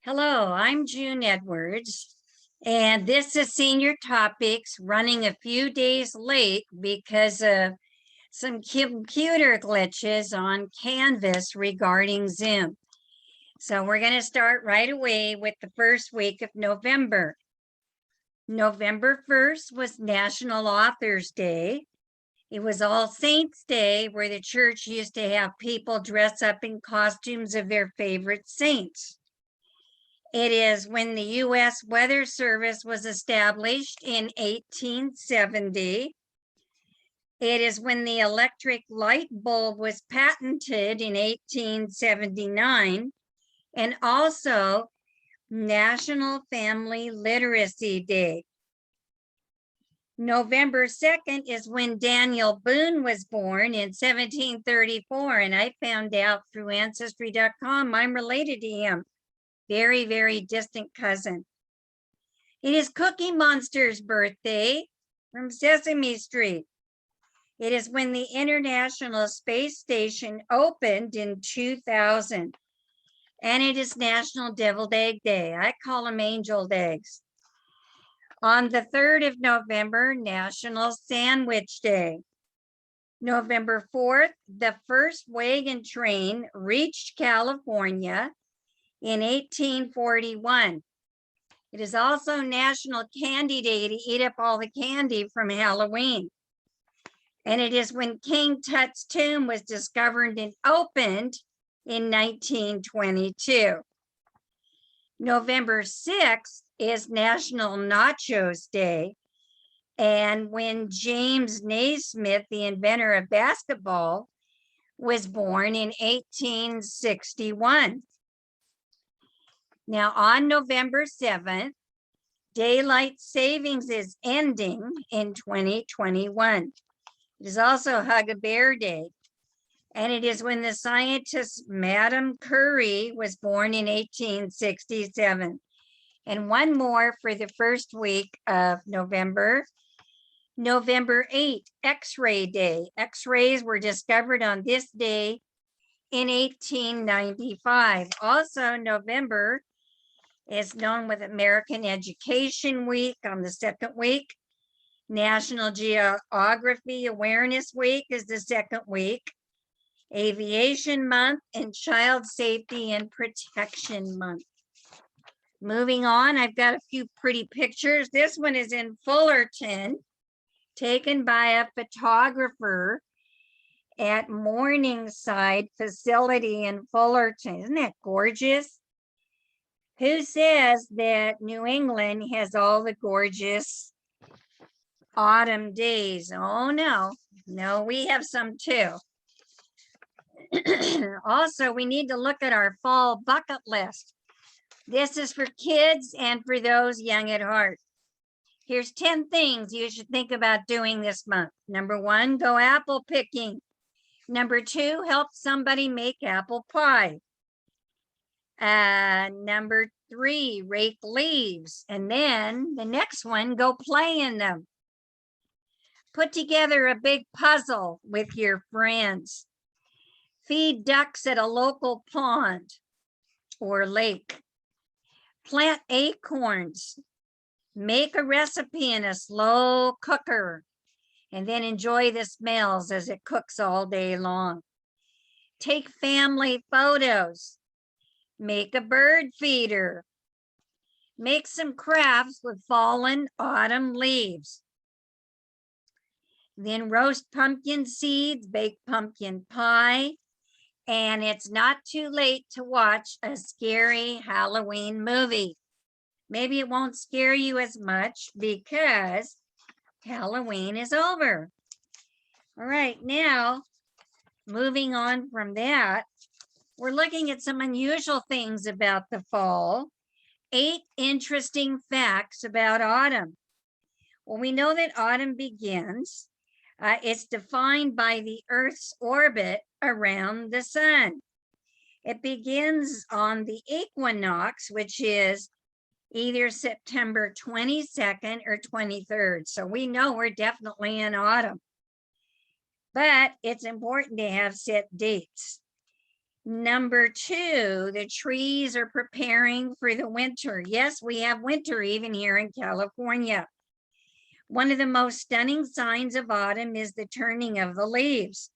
Hello, I'm June Edwards, and this is Senior Topics running a few days late because of some computer glitches on Canvas regarding Zoom. So we're going to start right away with the first week of November. November 1st was National Authors Day. It was All Saints Day, where the church used to have people dress up in costumes of their favorite saints. It is when the U.S. Weather Service was established in 1870. It is when the electric light bulb was patented in 1879, and also National Family Literacy Day. November 2nd is when Daniel Boone was born in 1734, and I found out through Ancestry.com I'm related to him. Very, very distant cousin. It is Cookie Monster's birthday from Sesame Street. It is when the International Space Station opened in 2000. And it is National Deviled Egg Day. I call them angel eggs. On the 3rd of November, National Sandwich Day. November 4th, the first wagon train reached California in 1841. It is also National Candy Day to eat up all the candy from Halloween. And it is when King Tut's tomb was discovered and opened in 1922. November 6th is National Nachos Day. And when James Naismith, the inventor of basketball, was born in 1861. Now, on November 7th, daylight savings is ending in 2021. It is also Hug a Bear Day. And it is when the scientist Madame Curie was born in 1867. And one more for the first week of November. November 8th, X-ray Day. X-rays were discovered on this day in 1895. Also, November is known with American Education Week on the second week. National Geography Awareness Week is the second week. Aviation Month and Child Safety and Protection Month. Moving on, I've got a few pretty pictures. This one is in Fullerton, taken by a photographer at Morningside Facility in Fullerton. Isn't that gorgeous? Who says that New England has all the gorgeous autumn days? Oh, no, we have some too. Also, we need to look at our fall bucket list. This is for kids and for those young at heart. Here's 10 things you should think about doing this month. Number 1, go apple picking. Number 2, help somebody make apple pie. Number 3, rake leaves. And then the next one, go play in them. Put together a big puzzle with your friends. Feed ducks at a local pond or lake. Plant acorns. Make a recipe in a slow cooker and then enjoy the smells as it cooks all day long. Take family photos. Make a bird feeder. Make some crafts with fallen autumn leaves. Then roast pumpkin seeds, bake pumpkin pie, and it's not too late to watch a scary Halloween movie. Maybe it won't scare you as much because Halloween is over. All right, now moving on from that, we're looking at some unusual things about the fall. 8 interesting facts about autumn. Well, we know that autumn begins. It's defined by the Earth's orbit around the sun. It begins on the equinox, which is either September 22nd or 23rd. So we know we're definitely in autumn. But it's important to have set dates. Number two, the trees are preparing for the winter. Yes, we have winter even here in California. One of the most stunning signs of autumn is the turning of the leaves.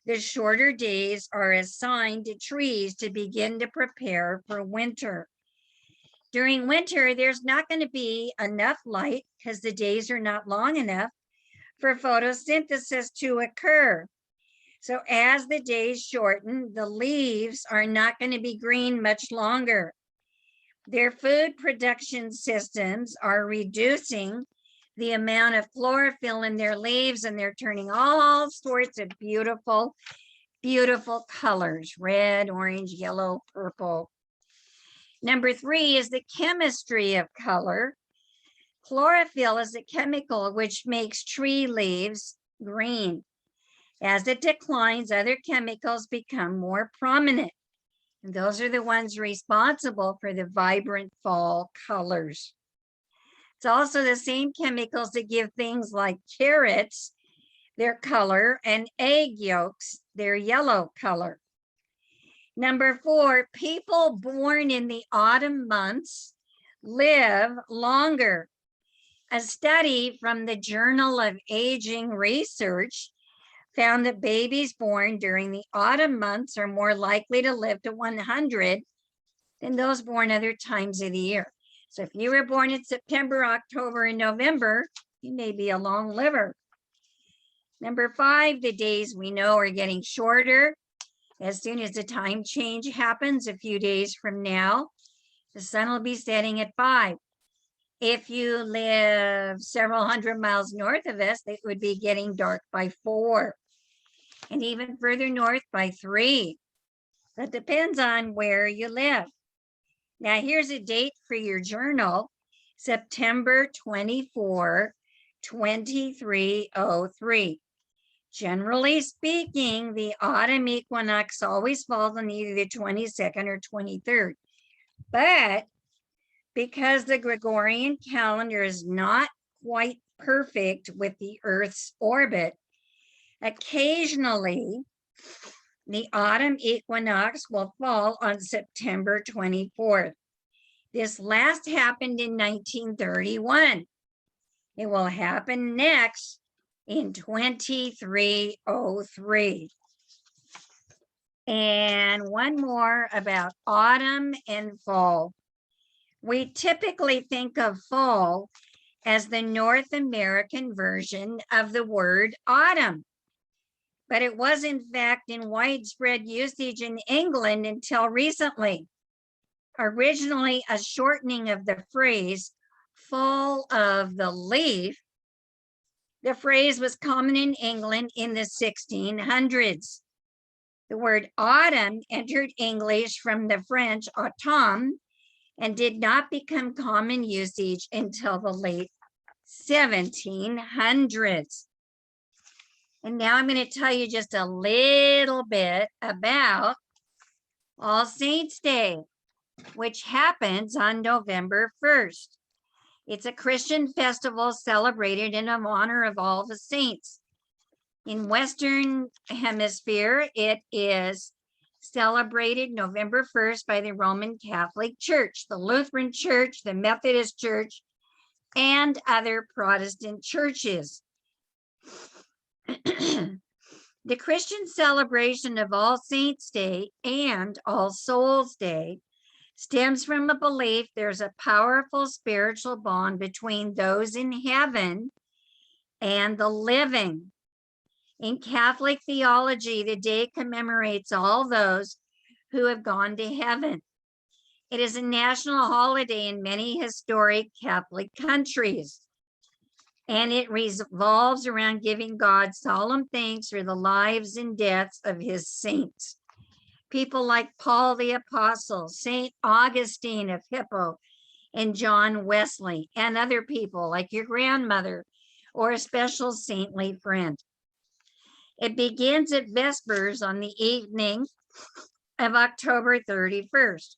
The shorter days are a sign to trees to begin to prepare for winter. During winter, there's not going to be enough light because the days are not long enough for photosynthesis to occur. So as the days shorten, the leaves are not going to be green much longer. Their food production systems are reducing the amount of chlorophyll in their leaves, and they're turning all sorts of beautiful, beautiful colors, red, orange, yellow, purple. Number three is the chemistry of color. Chlorophyll is a chemical which makes tree leaves green. As it declines, other chemicals become more prominent. And those are the ones responsible for the vibrant fall colors. It's also the same chemicals that give things like carrots their color and egg yolks their yellow color. Number four, people born in the autumn months live longer. A study from the Journal of Aging Research found that babies born during the autumn months are more likely to live to 100 than those born other times of the year. So if you were born in September, October, and November, you may be a long liver. Number five, the days we know are getting shorter. As soon as the time change happens a few days from now, the sun will be setting at 5. If you live several hundred miles north of us, it would be getting dark by 4. And even further north by 3. That depends on where you live. Now here's a date for your journal, September 24, 2303. Generally speaking, the autumn equinox always falls on either the 22nd or 23rd. But because the Gregorian calendar is not quite perfect with the Earth's orbit, occasionally the autumn equinox will fall on September 24th. This last happened in 1931. It will happen next in 2303. And one more about autumn and fall. We typically think of fall as the North American version of the word autumn, but it was in fact in widespread usage in England until recently. Originally a shortening of the phrase fall of the leaf, the phrase was common in England in the 1600s. The word autumn entered English from the French automne and did not become common usage until the late 1700s. And now I'm going to tell you just a little bit about All Saints' Day, which happens on November 1st. It's a Christian festival celebrated in honor of all the saints. In Western Hemisphere, it is celebrated November 1st by the Roman Catholic Church, the Lutheran Church, the Methodist Church, and other Protestant churches. The Christian celebration of All Saints' Day and All Souls' Day stems from a belief there's a powerful spiritual bond between those in heaven and the living. In Catholic theology, the day commemorates all those who have gone to heaven. It is a national holiday in many historic Catholic countries, and it revolves around giving God solemn thanks for the lives and deaths of his saints. People like Paul the Apostle, St. Augustine of Hippo, and John Wesley, and other people like your grandmother or a special saintly friend. It begins at Vespers on the evening of October 31st,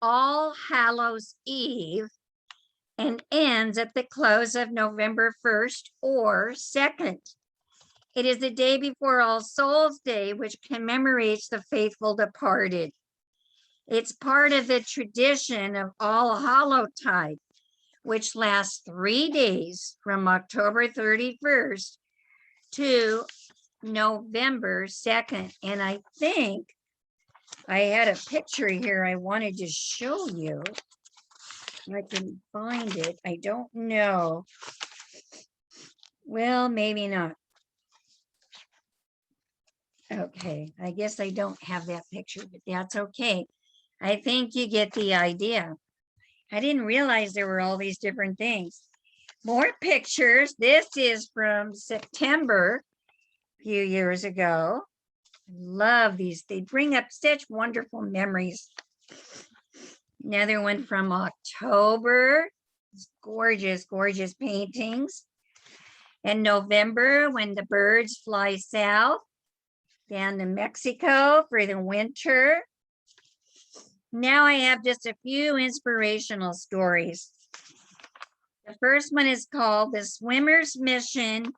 All Hallows Eve, and ends at the close of November 1st or 2nd. It is the day before All Souls Day, which commemorates the faithful departed. It's part of the tradition of All Hallowtide, which lasts 3 days from October 31st to November 2nd. And I think I had a picture here I wanted to show you. I can find it. I don't know. Well, maybe not. Okay, I guess I don't have that picture, but that's okay. I think you get the idea. I didn't realize there were all these different things. More pictures. This is from September, a few years ago. I love these. They bring up such wonderful memories. Another one from October. It's gorgeous, gorgeous paintings. And November, when the birds fly south down to Mexico for the winter. Now I have just a few inspirational stories. The first one is called The Swimmer's Mission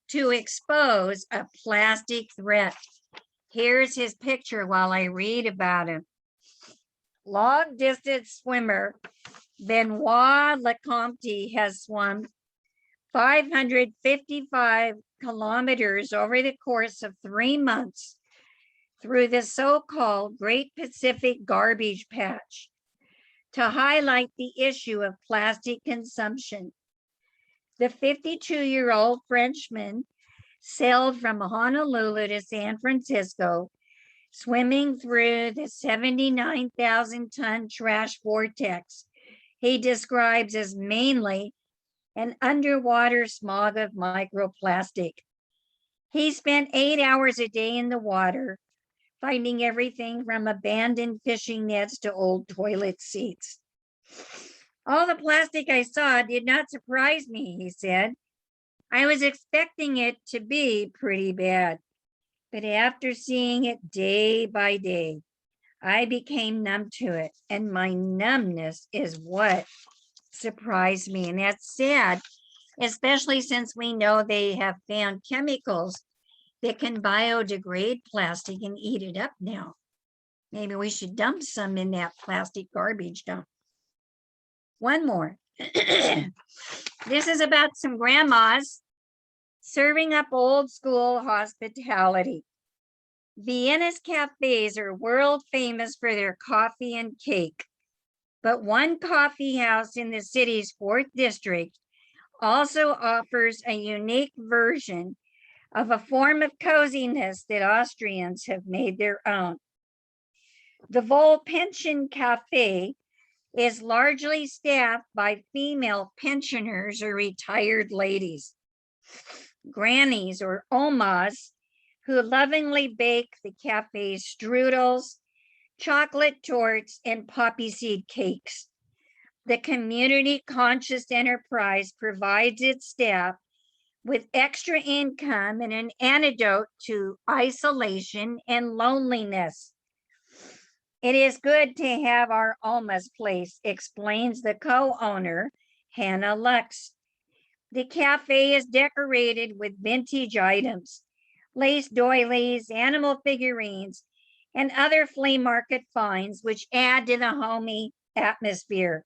to Expose a Plastic Threat. Here's his picture while I read about him. Long distance swimmer Benoit Lecomte has swum 555 kilometers over the course of 3 months through the so-called Great Pacific Garbage Patch to highlight the issue of plastic consumption. The 52-year-old Frenchman sailed from Honolulu to San Francisco, swimming through the 79,000-ton trash vortex he describes as mainly an underwater smog of microplastic. He spent 8 hours a day in the water, finding everything from abandoned fishing nets to old toilet seats. All the plastic I saw did not surprise me, he said. I was expecting it to be pretty bad, but after seeing it day by day, I became numb to it, and my numbness is what surprised me. And that's sad, especially since we know they have found chemicals that can biodegrade plastic and eat it up now. Maybe we should dump some in that plastic garbage dump. One more. This is about some grandmas serving up old school hospitality. Vienna's cafes are world famous for their coffee and cake, but one coffee house in the city's 4th district also offers a unique version of a form of coziness that Austrians have made their own. The Volpension Cafe is largely staffed by female pensioners or retired ladies, grannies or omas, who lovingly bake the cafe's strudels, chocolate torts, and poppy seed cakes. The community-conscious enterprise provides its staff with extra income and an antidote to isolation and loneliness. It is good to have our Oma's place, explains the co-owner, Hannah Lux. The cafe is decorated with vintage items, lace doilies, animal figurines, and other flea market finds, which add to the homey atmosphere.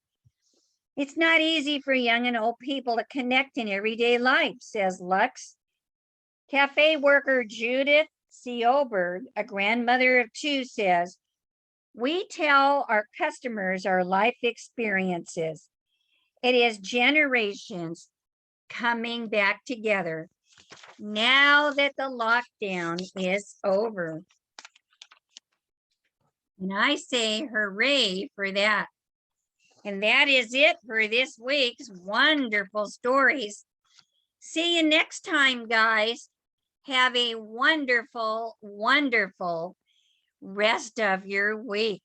It's not easy for young and old people to connect in everyday life, says Lux. Cafe worker Judith Seoberg, a grandmother of 2, says, we tell our customers our life experiences. It is generations coming back together now that the lockdown is over. And I say hooray for that. And that is it for this week's wonderful stories. See you next time, guys. Have a wonderful, wonderful rest of your week.